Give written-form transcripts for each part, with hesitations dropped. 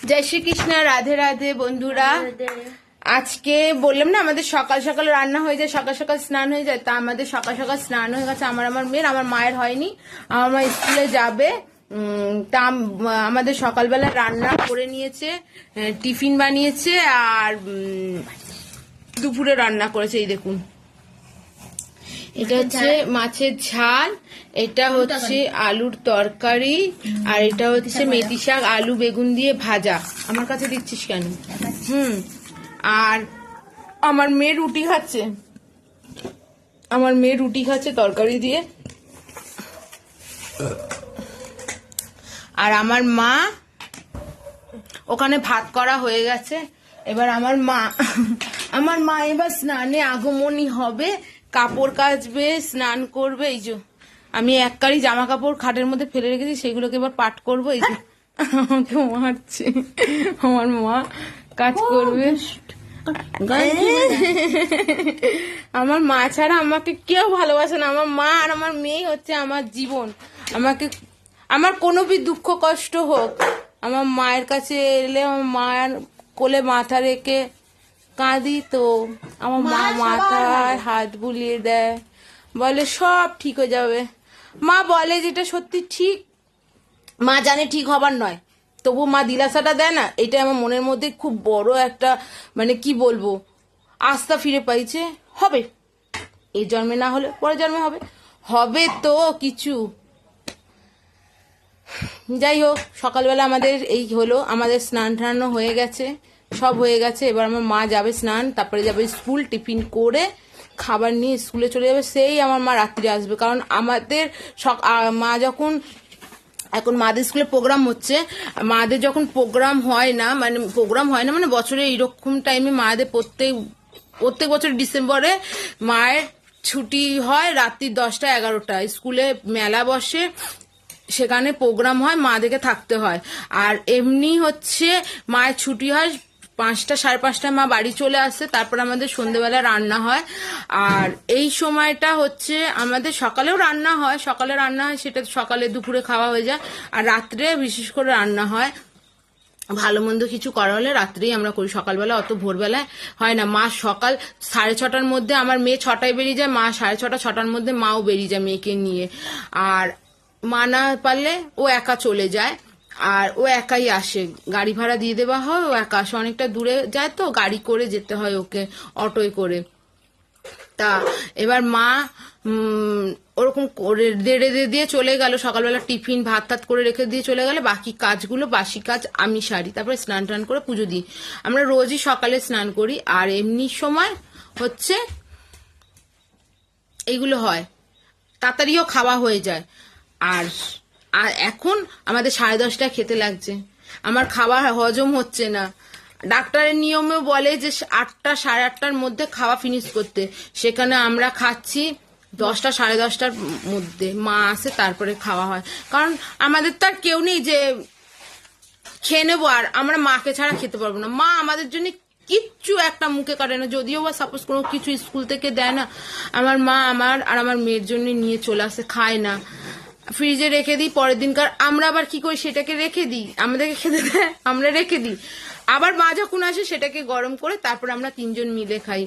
জয় শ্রীকৃষ্ণ। রাধে রাধে বন্ধুরা। আজকে বললাম না আমাদের সকাল সকাল রান্না হয়ে যায়, সকাল সকাল স্নান হয়ে যায়। তা আমাদের সকাল সকাল স্নান হয়ে গেছে আমার মেয়ের। আমার মায়ের হয়নি, আমার মা স্কুলে যাবে। তা আমাদের সকালবেলা রান্না করে নিয়েছে, টিফিন বানিয়েছে, আর দুপুরে রান্না করেছে। এই দেখুন, এটা হচ্ছে মাছের ঝাল, এটা হচ্ছে আলুর তরকারি, আর এটা হচ্ছে মেথি শাক আলু বেগুন দিয়ে ভাজা। আমার কাছে দিচ্ছিস কেন? আর আমার মেয়ে রুটি খাচ্ছে, আমার মেয়ে রুটি খাচ্ছে তরকারি দিয়ে। আর আমার মা ওখানে ভাত করা হয়ে গেছে। এবার আমার মা এবার স্নানে আগমনী হবে, কাপড় কাচবে, স্নান করবে। এই যে আমি এক কারি জামা কাপড় খাটের মধ্যে ফেলে রেখেছি, সেগুলোকে এবার পাট করবো। এই যে আমাকে মারছে, আমার মা কাজ করবে। আমার মা ছাড়া আমাকে কেউ ভালোবাসে না। আমার মা আর আমার মেয়ে হচ্ছে আমার জীবন। আমার কোনো বি দুঃখ কষ্ট হোক, আমার মায়ের কাছে এলে আমার মায়ের কোলে মাথা রেখে কাঁদি, তো আমার মা মাথায় হাত বুলিয়ে দেয়, বলে সব ঠিক হয়ে যাবে। মা বলে যেটা সত্যি ঠিক, মা জানে ঠিক হবার নয়, তবু মা দিলাসাটা দেয় না। এটা আমার মনের মধ্যে খুব বড় একটা, মানে কি বলবো, আস্থা ফিরে পাইছে। হবে, এই জন্মে না হলে পরের জন্মে হবে, হবে তো কিছু। যাই হোক, সকালবেলা আমাদের এই হলো, আমাদের স্নান টান হয়ে গেছে, সব হয়ে গেছে। এবার আমার মা যাবে স্নান, তারপরে যাবে স্কুল, টিফিন করে খাবার নিয়ে স্কুলে চলে যাবে। সেই আমার মা রাত্রি আসবে, কারণ আমাদের মা যখন এখন মাদের স্কুলে প্রোগ্রাম হচ্ছে, মাদের যখন প্রোগ্রাম হয় না মানে বছরে এইরকম টাইমে মাদের প্রত্যেক বছর ডিসেম্বরে মায়ের ছুটি হয় রাত্রি 10টা 11টা। স্কুলে মেলা বসে, সেখানে প্রোগ্রাম হয়, মাদেরকে থাকতে হয়। আর এমনি হচ্ছে মায়ের ছুটি হয় 5টা 5:30টায় মা বাড়ি চলে আসে। তারপর আমাদের সন্ধ্যেবেলা রান্না হয়। আর এই সময়টা হচ্ছে আমাদের সকালেও রান্না হয়, সেটা সকালে দুপুরে খাওয়া হয়ে যায়। আর রাত্রে বিশেষ করে রান্না হয়, ভালো মন্দ কিছু করা হলে রাত্রেই আমরা করি, সকালবেলা অত ভোরবেলায় হয় না। মা সকাল 6:30টার মধ্যে, আমার মেয়ে 6টায় বেরিয়ে যায়, মা 6:30 6টার মধ্যে মাও বেরিয়ে যায় মেয়েকে নিয়ে। আর মা না পারলে ও একা চলে যায়, আর ও একাই আসে, গাড়ি ভাড়া দিয়ে দেওয়া হয়, ও একা আসে। অনেকটা দূরে যায় তো গাড়ি করে যেতে হয় ওকে, অটোয় করে। তা এবার মা ওরকম করে দিয়ে চলে গেল, সকালবেলা টিফিন ভাত টাত করে রেখে দিয়ে চলে গেলে বাকি কাজগুলো, বাসি কাজ আমি সারি। তারপরে স্নান টান করে পুজো দিই। আমরা রোজই সকালে স্নান করি। আর এমনি সময় হচ্ছে এইগুলো হয়, তাড়াতাড়িও খাওয়া হয়ে যায়। আর এখন আমাদের 10:30টায় খেতে লাগছে, আমার খাবার হজম হচ্ছে না। ডাক্তারের নিয়মেও বলে যে 8টা 8:30টার মধ্যে খাওয়া ফিনিশ করতে, সেখানে আমরা খাচ্ছি 10টা 10:30টার মধ্যে। মা আসে তারপরে খাওয়া হয়, কারণ আমাদের তো আর কেউ নেই যে খেয়ে নেবো, আর আমরা মাকে ছাড়া খেতে পারবো না। মা আমাদের জন্য কিচ্ছু একটা মুখে করে না, যদিও বা সাপোজ কোনো কিছু স্কুল থেকে দেয় না, আমার মা আমার আর আমার মেয়ের জন্য নিয়ে চলে আসে, খায় না, ফ্রিজে রেখে দিই পরের দিনকার। আমরা আবার কি করি, সেটাকে রেখে দিই, আমাদেরকে খেতে দেয়, আমরা রেখে দিই। আবার মা যখন আসে সেটাকে গরম করে তারপর আমরা 3জন মিলে খাই।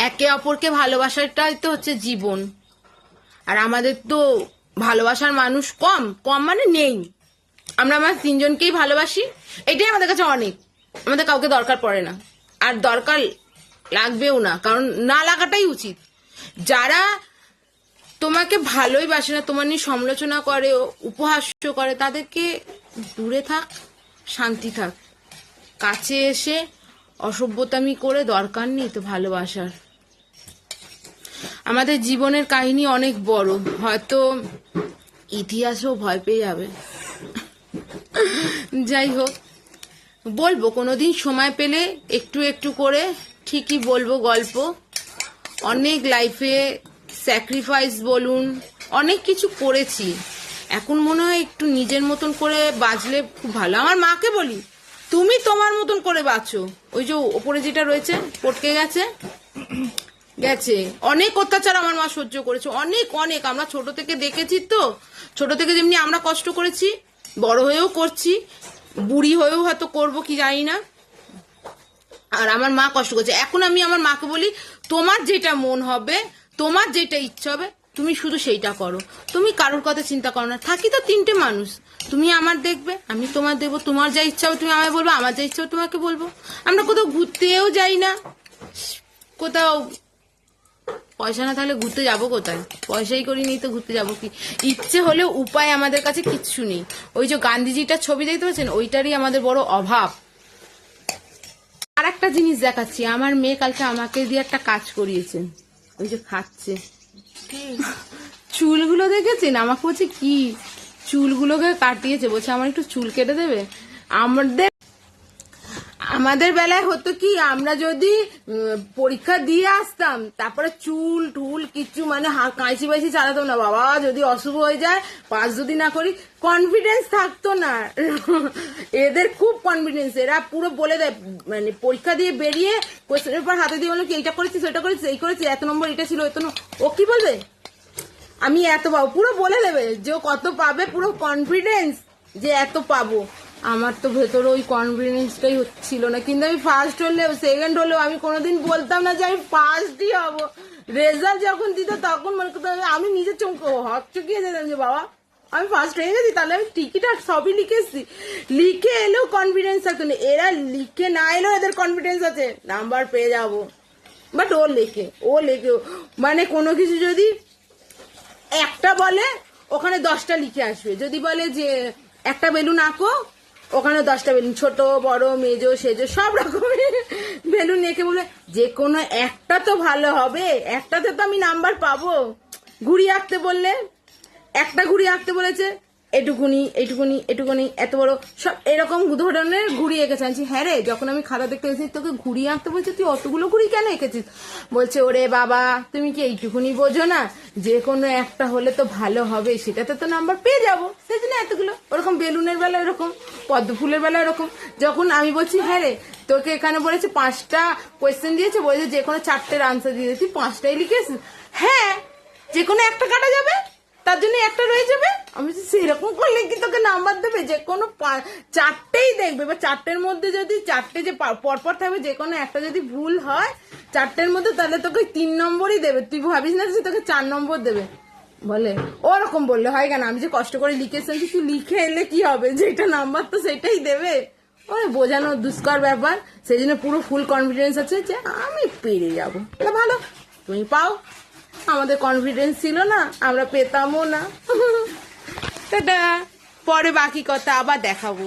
একে অপরকে ভালোবাসাটাই তো হচ্ছে জীবন। আর আমাদের তো ভালোবাসার মানুষ কম মানে নেই। আমরা 3জনকেই ভালোবাসি, এটাই আমাদের কাছে অনেক। আমাদের কাউকে দরকার পড়ে না, আর দরকার লাগবেও না, কারণ না লাগাটাই উচিত। যারা তোমাকে ভালোই বাসে না, তোমার নিয়ে সমালোচনা করে, উপহাস্য করে, তাদেরকে দূরে থাক, শান্তি থাক। কাছে এসে অসভ্যতামি করে দরকার নেই তো ভালোবাসার। আমাদের জীবনের কাহিনী অনেক বড়, হয়তো ইতিহাসও ভয় পেয়ে যাবে। যাই হোক, বলবো কোনোদিন সময় পেলে একটু একটু করে ঠিকই বলবো গল্প। অনেক লাইফে স্যাক্রিফাইস বলুন, অনেক কিছু করেছি। এখন মনে হয় একটু নিজের মতন করে বাঁচলে খুব ভালো। আমার মাকে বলি, তুমি তোমার মতন করে বাঁচো। ওই যে ওপরে যেটা রয়েছে পটকে গেছে, অনেক অত্যাচার আমার মা সহ্য করেছে, অনেক অনেক। আমরা ছোট থেকে দেখেছি তো, ছোট থেকে যেমনি আমরা কষ্ট করেছি, বড় হয়েও করছি, বুড়ি হয়েও হয়তো করবো কি জানি না। আর আমার মা কষ্ট করছে। এখন আমি আমার মাকে বলি, তোমার যেটা মন হবে, তোমার যেটা ইচ্ছা হবে, তুমি শুধু সেইটা করো, তুমি কারোর কথা চিন্তা করো না। থাকি তো 3টে মানুষ, তুমি আমার দেখবে, আমি তোমার দেখবো, তোমার যা ইচ্ছা হবে তুমি আমায় বলবো, আমার যা ইচ্ছা হবে তোমাকে বলবো। আমরা কোথাও ঘুরতেও যাই না, কোথাও পয়সা না থাকলে ঘুরতে যাবো কোথায়? পয়সাই করি নি তো ঘুরতে যাবো কি? ইচ্ছে হলেও উপায় আমাদের কাছে কিচ্ছু নেই। ওই যে গান্ধীজিটার ছবি দেখতে পাচ্ছেন, ওইটারই আমাদের বড় অভাব। আর একটা জিনিস দেখাচ্ছি, আমার মেয়ে কালকে আমাকে দিয়ে একটা কাজ করিয়েছে, ওই যে খাচ্ছে, চুলগুলো দেখেছেন? আমাকে বলছে কি চুলগুলোকে কাটিয়েছে, বলছে আমার একটু চুল কেটে দেবে। আমাদের বেলায় হতো কি, আমরা যদি পরীক্ষা দিয়ে আসতাম, তারপরে চুল টুল কিচ্ছু মানে কাঁচি বাইচি চালাতাম না। বাবা যদি অশুভ হয়ে যায়, পাস যদি না করি, কনফিডেন্স থাকতো না। এদের খুব কনফিডেন্স, এরা পুরো বলে দেয়, মানে পরীক্ষা দিয়ে বেরিয়ে কোয়েশ্চেন পেপার হাতে দিয়ে বলো কি এইটা করেছিস ওইটা করেছিস, এই করেছিস, এত নম্বর এটা ছিল, এত ও কি বলবে আমি এত পাবো, পুরো বলে দেবে যে ও কত পাবে, পুরো কনফিডেন্স যে এত পাবো। আমার তো ভেতরে ওই কনফিডেন্সটাই হচ্ছিল না। কিন্তু আমি ফার্স্ট হলেও সেকেন্ড হলেও আমি কোনোদিন বলতাম না যে আমি ফার্স্টই হবো। রেজাল্ট যখন দিত তখন মনে করতাম, আমি নিজে হকচকিয়ে যেতাম যে বাবা আমি ফার্স্ট হয়ে গেছি, তাহলে আমি টিকিট আর সবই লিখে এসেছি। লিখে এলেও কনফিডেন্স থাকতো না। এরা লিখে না এলেও এদের কনফিডেন্স আছে নাম্বার পেয়ে যাবো। বাট ও লেখে মানে কোনো কিছু যদি একটা বলে ওখানে 10টা লিখে আসবে। যদি বলে যে একটা বেলুন আঁকো, ওখানে 10টা বেলুন, ছোট বড় মেজো সেজো সব রকমের বেলুন এঁকে বলবে যে কোনো একটা তো ভালো হবে, একটাতে তো আমি নাম্বার পাবো। ঘুড়ি আঁকতে বললে, একটা ঘুড়ি আঁকতে বলেছে, এটুকুনি এটুকুনি এটুকুনি এত বড় সব এরকম ধরনের ঘুড়ি এঁকেছে। আনছি হ্যাঁ রে, যখন আমি খাতা দেখতে গেছি তোকে ঘুড়ি আঁকতে বলছে, তুই অতগুলো ঘুড়ি কেন এঁকেছিস? বলছে ওরে বাবা তুমি কি এইটুকুনি বোঝো না, যে কোনো একটা হলে তো ভালো হবে, সেটাতে তো নাম্বার পেয়ে যাবো, সেই জন্য এতগুলো। ওরকম বেলুনের বেলা এরকম, পদ্ম ফুলের বেলা এরকম। যখন আমি বলছি হ্যাঁ রে তোকে এখানে বলেছে 5টা কোয়েশ্চেন দিয়েছে, বলেছে যে কোনো 4টের আনসার দিয়ে তুই 5টাই লিখেছিস, হ্যাঁ যে কোনো একটা কাটা যাবে, তার জন্য একটা রয়ে যাবে। আমি সেরকম করলে কি তোকে নাম্বার দেবে? যে কোনো 4টেই দেখবে, বা 4টের মধ্যে যদি 4টে যে পরপর থাকবে, যে কোনো একটা যদি ভুল হয় 4টের মধ্যে, তাহলে তোকে 3 নম্বরই দেবে। তুই ভাবিস না যে তোকে 4 নম্বর দেবে বলে। ওরকম বললে হয় কেন? আমি যে কষ্ট করে লিখেছি, তুই লিখে এলে কি হবে, যেটা নাম্বার তো সেটাই দেবে। ওই বোঝানো দুষ্কর ব্যাপার। সেই জন্য পুরো ফুল কনফিডেন্স আছে যে আমি পেরে যাবো। ভালো তুমি পাও, আমাদের কনফিডেন্স ছিল না, আমরা পেতামও না। টাটা, পরে বাকি কথা আবার দেখাবো।